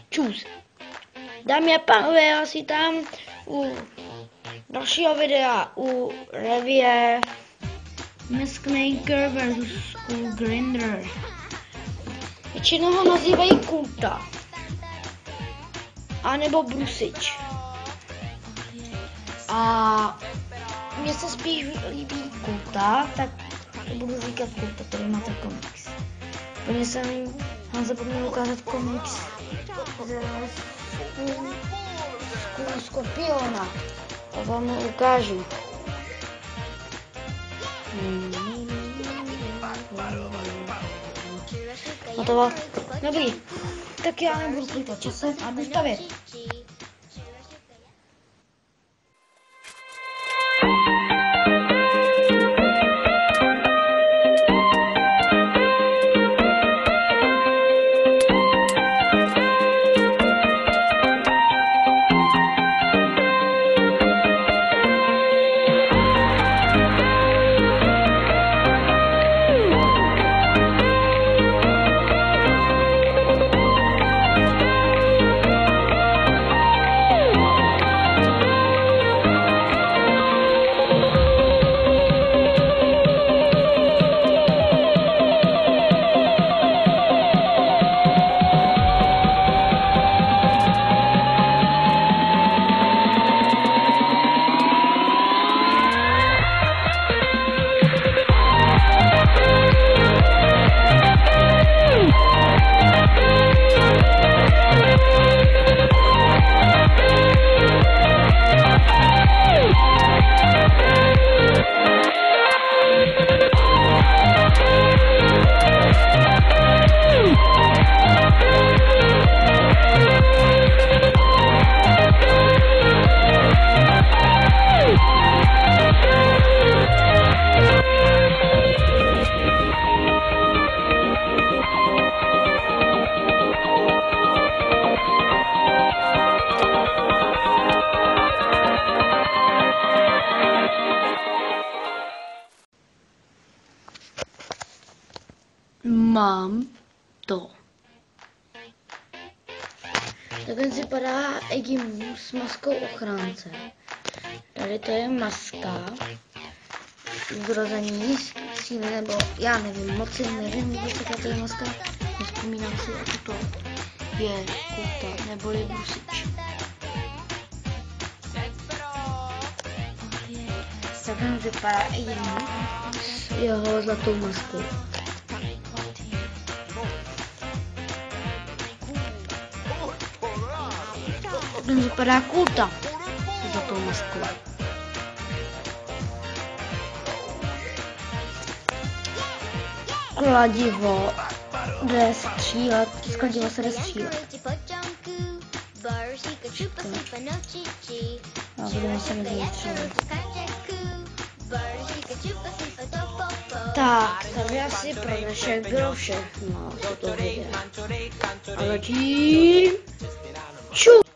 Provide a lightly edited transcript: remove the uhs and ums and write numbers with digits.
Čus. Dámy a pánové, já si tam u dalšího videa u revie Maskmaker vs Skull Grinder. Většinou ho nazývají Kulta. A nebo Brusič. A mně se spíš líbí Kulta, tak budu říkat Kulta, tady máte komiks. Úplně jsem vám zapomněl ukázat komiks ze Skorpiona. Tak vám ho ukážu. Hotovo. Dobrý. Tak já nebudu plýtvat časem a budu stavět. Mám to. Takhle vypadá Egimu s maskou ochránce. Tady to je maska. Zrození síly, nebo já nevím, moc si nevím, jaká to je maska. Nespomínám si, jak to je Kulta, nebo je Brusič. Takhle vypadá Egimu s jeho zlatou maskou. Ten vypadá Kulta se za tou maskou. Kladivo jde střílet, z kladiva se jde střílet. A budeme se mezi střílet. Tak, tady asi pro dnešek bylo všechno z toho videa. A zatím čus!